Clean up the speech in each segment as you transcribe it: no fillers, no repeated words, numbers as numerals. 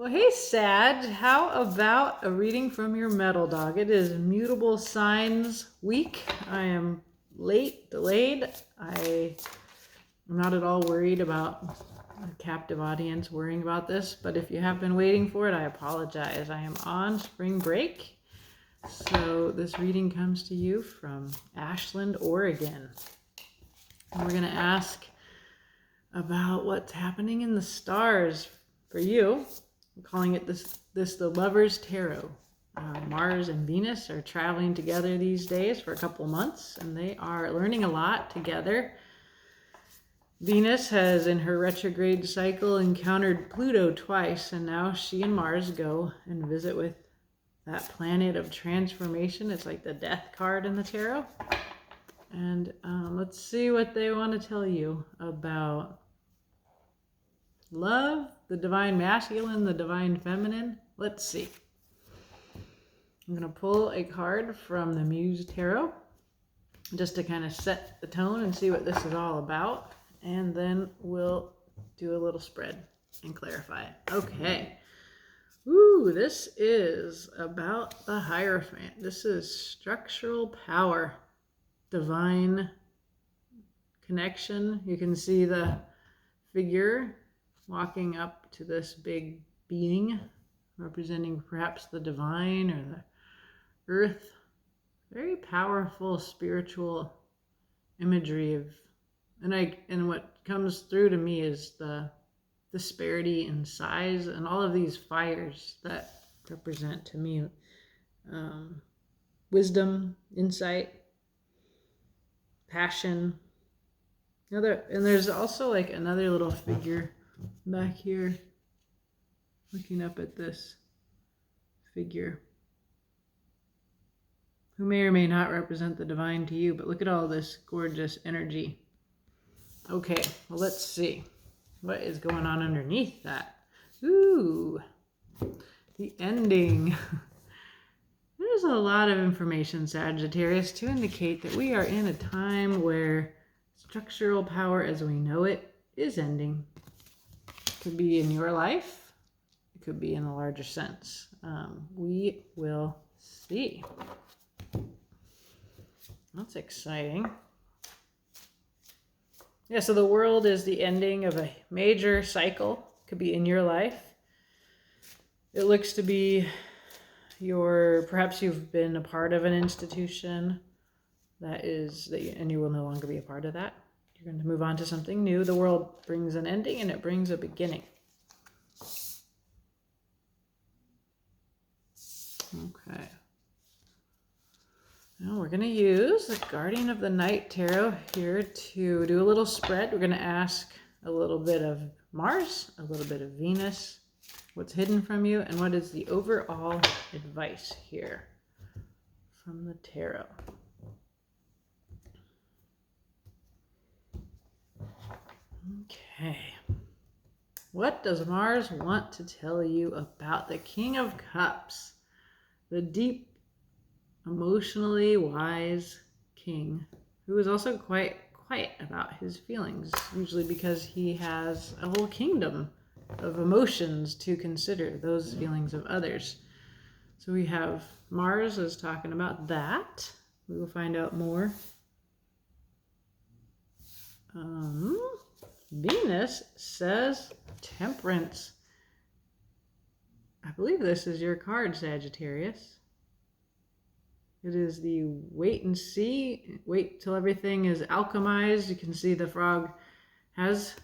Well, hey, Sag, how about a reading from your metal dog? It is Mutable Signs Week. I am delayed. I'm not at all worried about a captive audience worrying about this, but if you have been waiting for it, I apologize. I am on spring break. So this reading comes to you from Ashland, Oregon. And we're going to ask about what's happening in the stars for you. I'm calling it the Lover's Tarot. Mars and Venus are traveling together these days for a couple months, and they are learning a lot together. Venus has, in her retrograde cycle, encountered Pluto twice, and now she and Mars go and visit with that planet of transformation. It's like the death card in the tarot. And let's see what they want to tell you about love, the divine masculine, the divine feminine. Let's see. I'm going to pull a card from the Muse Tarot just to kind of set the tone and see what this is all about. And then we'll do a little spread and clarify it. Okay. Ooh, this is about the Hierophant. This is structural power, divine connection. You can see the figure walking up to this big being representing perhaps the divine or the earth. Very powerful spiritual imagery of, and what comes through to me is the disparity in size and all of these fires that represent to me wisdom, insight, passion. And there's also like another little figure back here looking up at this figure who may or may not represent the divine to you, but look at all this gorgeous energy. Okay, well, let's see what is going on underneath that. Ooh, the ending. There's a lot of information, Sagittarius, to indicate that we are in a time where structural power as we know it is ending. It could be in your life. It could be in a larger sense. We will see. That's exciting. Yeah, so the world is the ending of a major cycle. It could be in your life. It looks to be perhaps you've been a part of an institution and you will no longer be a part of that. You're going to move on to something new. The world brings an ending and it brings a beginning. Okay. Now we're going to use the Guardian of the Night Tarot here to do a little spread. We're going to ask a little bit of Mars, a little bit of Venus, what's hidden from you, and what is the overall advice here from the tarot. Okay. What does Mars want to tell you about the King of Cups, the deep, emotionally wise king, who is also quite quiet about his feelings, usually because he has a whole kingdom of emotions to consider, those feelings of others. So we have Mars is talking about that. We will find out more. Venus says Temperance. I believe this is your card, Sagittarius. It is the wait and see, wait till everything is alchemized. You can see the frog has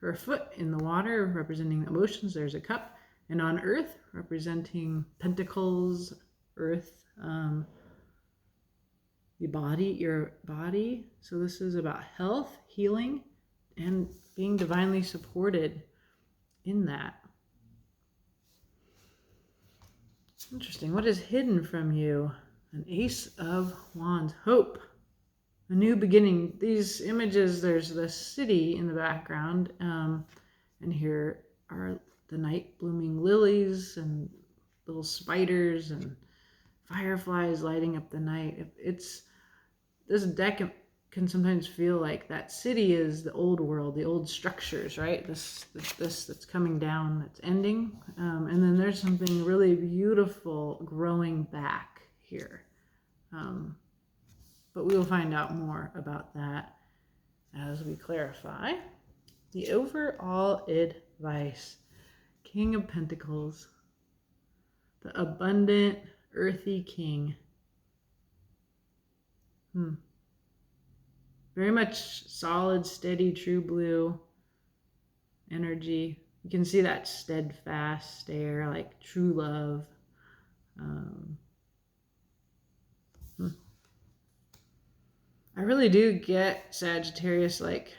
her foot in the water, representing the emotions. There's a cup. And on earth, representing pentacles, earth, your body. So this is about health, healing, and being divinely supported in that. Interesting. What is hidden from you? An Ace of Wands. Hope. A new beginning. These images, there's the city in the background. And here are the night blooming lilies and little spiders and fireflies lighting up the night. This deck can sometimes feel like that city is the old world, the old structures, right? This that's coming down, that's ending. And then there's something really beautiful growing back here. But we will find out more about that as we clarify. The overall advice. King of Pentacles. The abundant, earthy king. Very much solid, steady, true blue energy. You can see that steadfast stare, like true love. I really do get, Sagittarius, like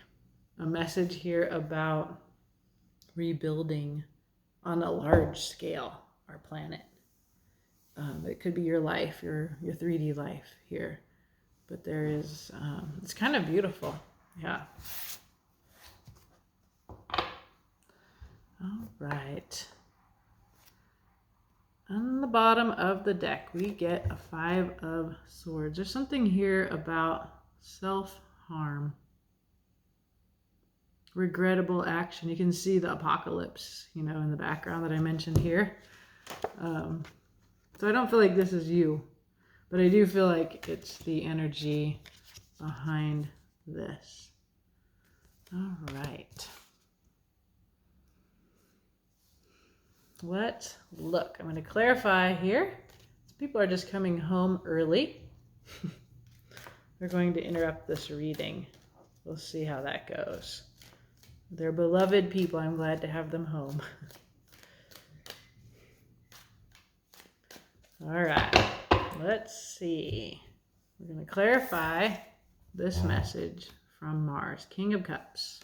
a message here about rebuilding on a large scale our planet. It could be your life, your 3D life here. But there is, it's kind of beautiful. Yeah. All right. On the bottom of the deck, we get a 5 of Swords. There's something here about self-harm. Regrettable action. You can see the apocalypse, in the background that I mentioned here. So I don't feel like this is you, but I do feel like it's the energy behind this. All right. Let's look. I'm going to clarify here. People are just coming home early. They're going to interrupt this reading. We'll see how that goes. They're beloved people. I'm glad to have them home. All right. Let's see. We're going to clarify this message from Mars, King of Cups.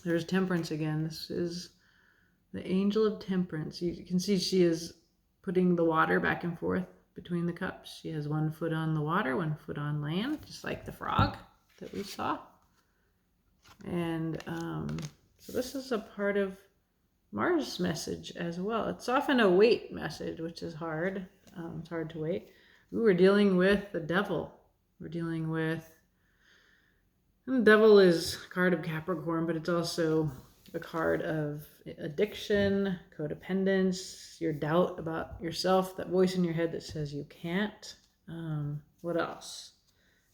There's Temperance again. This is the Angel of Temperance. You can see she is putting the water back and forth between the cups. She has 1 foot on the water, 1 foot on land, just like the frog that we saw. And so this is a part of Mars' message as well. It's often a wait message, which is hard. It's hard to wait. We're dealing with the devil. We're dealing with, and the devil is a card of Capricorn, but it's also a card of addiction, codependence, your doubt about yourself, that voice in your head that says you can't. What else?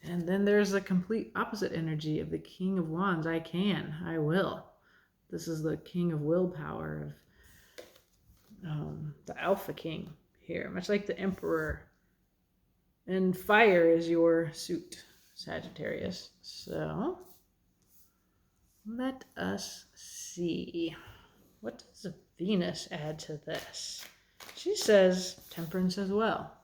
And then there's the complete opposite energy of the King of Wands. I can, I will. This is the King of Willpower, of the Alpha King here, much like the Emperor. And fire is your suit, Sagittarius. So let us see. What does Venus add to this? She says temperance as well.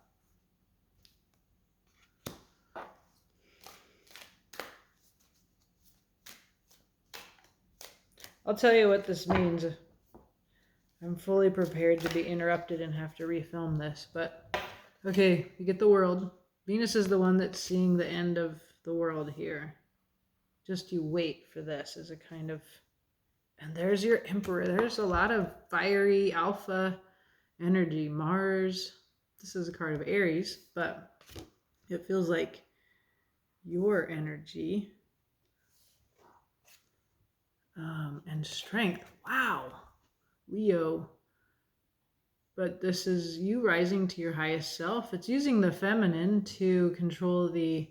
I'll tell you what this means. I'm fully prepared to be interrupted and have to refilm this, but okay, you get the world. Venus is the one that's seeing the end of the world here. Just you wait for this as a kind of, and there's your Emperor. There's a lot of fiery alpha energy. Mars, this is a card of Aries, but it feels like your energy. And strength. Wow. Leo. But this is you rising to your highest self. It's using the feminine to control the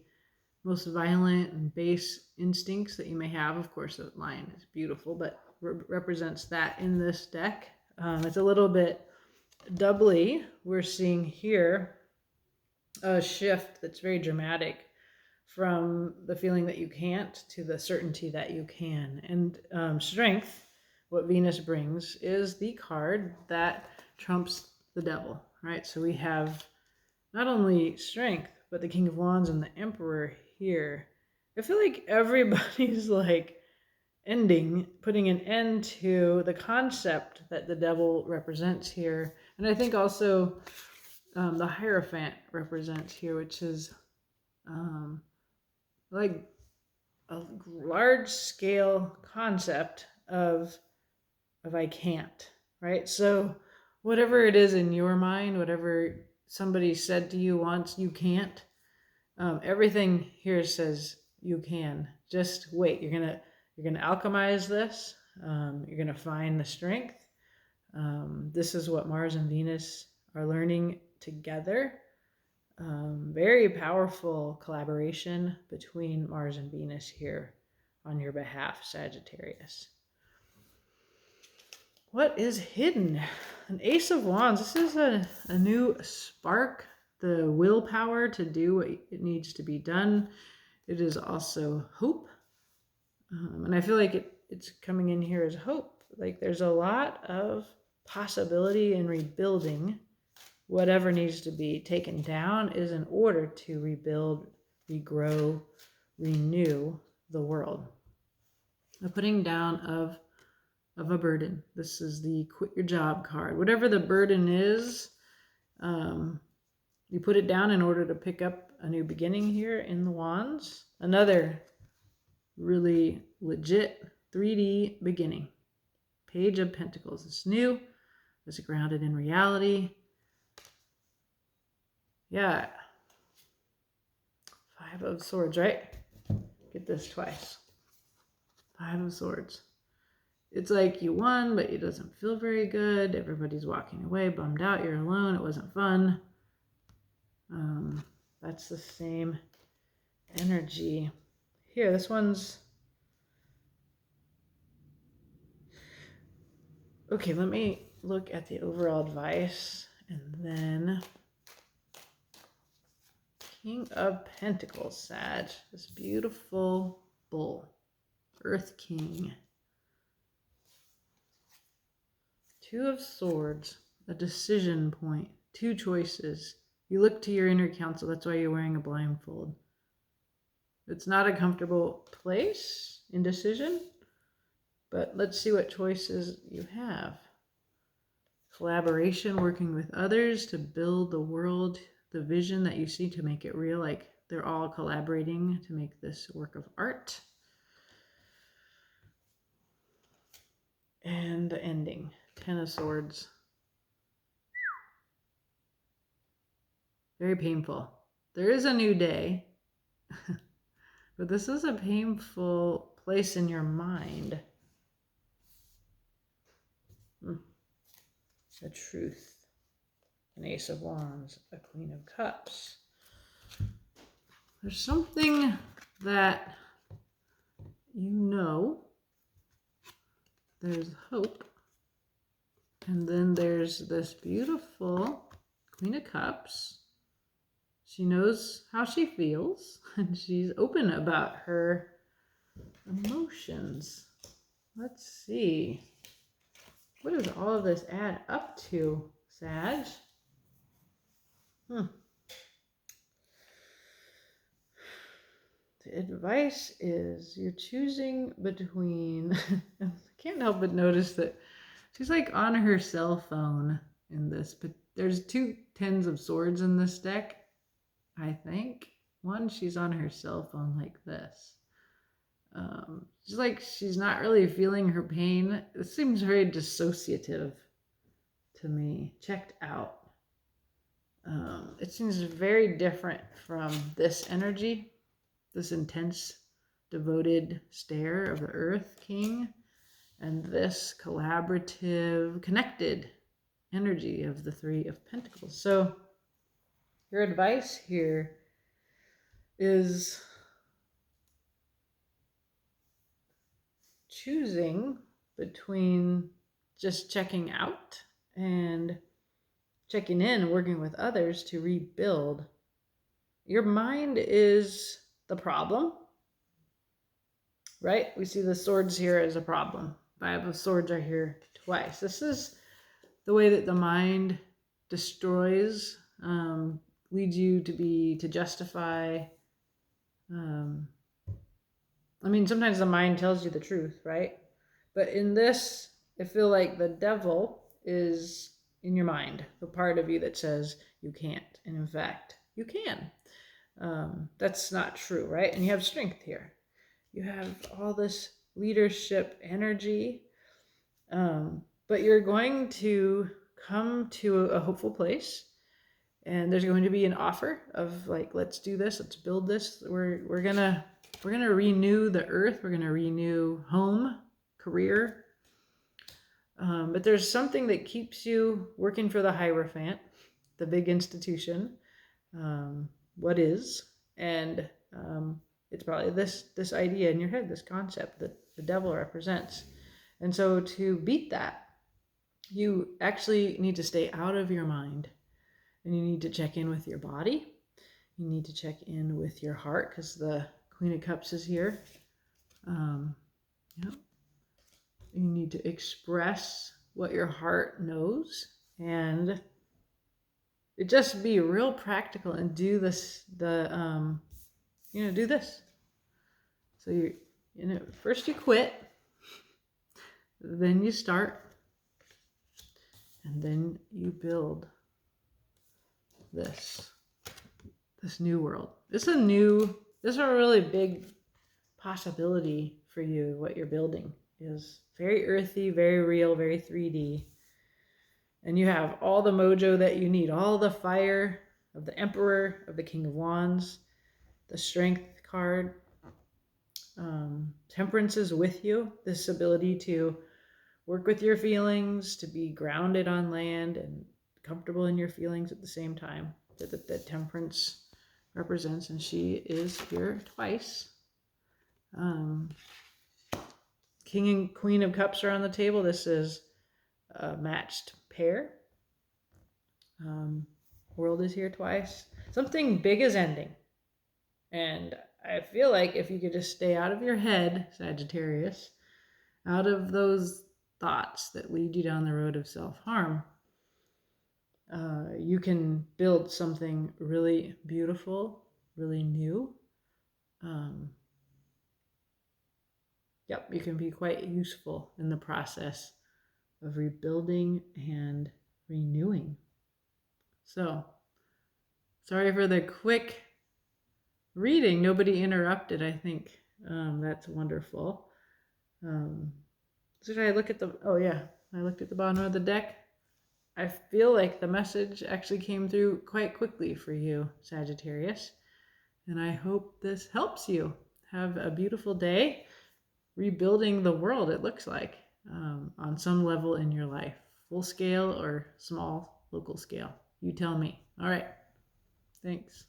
most violent and base instincts that you may have. Of course, the lion is beautiful, but represents that in this deck. It's a little bit doubly. We're seeing here a shift that's very dramatic from the feeling that you can't to the certainty that you can. And strength, what Venus brings, is the card that trumps the devil, right? So we have not only strength, but the King of Wands and the Emperor here. I feel like everybody's like putting an end to the concept that the devil represents here. And I think also the Hierophant represents here, which is like a large scale concept of I can't, right? So whatever it is in your mind, whatever somebody said to you once, you can't. Everything here says you can. Just wait. You're gonna alchemize this. You're gonna find the strength. This is what Mars and Venus are learning together. Very powerful collaboration between Mars and Venus here on your behalf, Sagittarius. What is hidden? An Ace of Wands. This is a new spark, the willpower to do what it needs to be done. It is also hope. And I feel like it's coming in here as hope. Like there's a lot of possibility in rebuilding. Whatever needs to be taken down is in order to rebuild, regrow, renew the world. The putting down of a burden. This is the quit your job card. Whatever the burden is, you put it down in order to pick up a new beginning here in the Wands. Another really legit 3D beginning. Page of Pentacles. It's new. It's grounded in reality. Yeah. 5 of Swords, right? Get this twice. 5 of Swords. It's like you won, but it doesn't feel very good. Everybody's walking away, bummed out. You're alone. It wasn't fun. That's the same energy. Here, this one's... Okay, let me look at the overall advice. And then... King of Pentacles, Sag. This beautiful bull. Earth King. 2 of Swords. A decision point. 2 choices. You look to your inner counsel. That's why you're wearing a blindfold. It's not a comfortable place, indecision. But let's see what choices you have. Collaboration, working with others to build the world, the vision that you see to make it real. Like they're all collaborating to make this work of art. And the ending. 10 of Swords. Very painful. There is a new day. But this is a painful place in your mind. The Truth. An Ace of Wands. A Queen of Cups. There's something that you know. There's hope. And then there's this beautiful Queen of Cups. She knows how she feels, and she's open about her emotions. Let's see. What does all of this add up to, Sag? The advice is you're choosing between... I can't help but notice that she's like on her cell phone in this, but there's 2 Tens of Swords in this deck, I think. One, she's on her cell phone like this. She's like, she's not really feeling her pain. It seems very dissociative to me. Checked out. It seems very different from this energy, this intense, devoted stare of the Earth King, and this collaborative, connected energy of the 3 of Pentacles. So your advice here is choosing between just checking out and checking in and working with others to rebuild. Your mind is the problem, right? We see the Swords here as a problem. 5 of Swords are here twice. This is the way that the mind destroys, leads you to justify. I mean, sometimes the mind tells you the truth, right? But in this, I feel like the devil is in your mind, the part of you that says you can't. And in fact, you can. That's not true, right? And you have strength here. You have all this leadership energy, but you're going to come to a hopeful place, And there's going to be an offer of like, let's do this, let's build this. We're gonna renew the earth. We're gonna renew home, career. But there's something that keeps you working for the Hierophant, the big institution. What is? And it's probably this idea in your head, this concept that the devil represents. And so to beat that, you actually need to stay out of your mind, and you need to check in with your body. You need to check in with your heart, because the Queen of Cups is here. Yeah. You need to express what your heart knows, and it just be real practical and do this. Do this. So first you quit, then you start, and then you build this new world. This is a really big possibility for you. What you're building is very earthy, very real, very 3D. And you have all the mojo that you need, all the fire of the Emperor, of the King of Wands, the Strength card. Temperance is with you, this ability to work with your feelings, to be grounded on land and comfortable in your feelings at the same time. That Temperance represents, and she is here twice. King and Queen of Cups are on the table. This is a matched pair. World is here twice. Something big is ending. And I feel like if you could just stay out of your head, Sagittarius, out of those thoughts that lead you down the road of self-harm, you can build something really beautiful, really new. You can be quite useful in the process of rebuilding and renewing. So, sorry for the quick reading. Nobody interrupted, I think. That's wonderful. Should I look at I looked at the bottom of the deck. I feel like the message actually came through quite quickly for you, Sagittarius. And I hope this helps you have a beautiful day rebuilding the world, it looks like, on some level in your life. Full scale or small local scale. You tell me. All right. Thanks.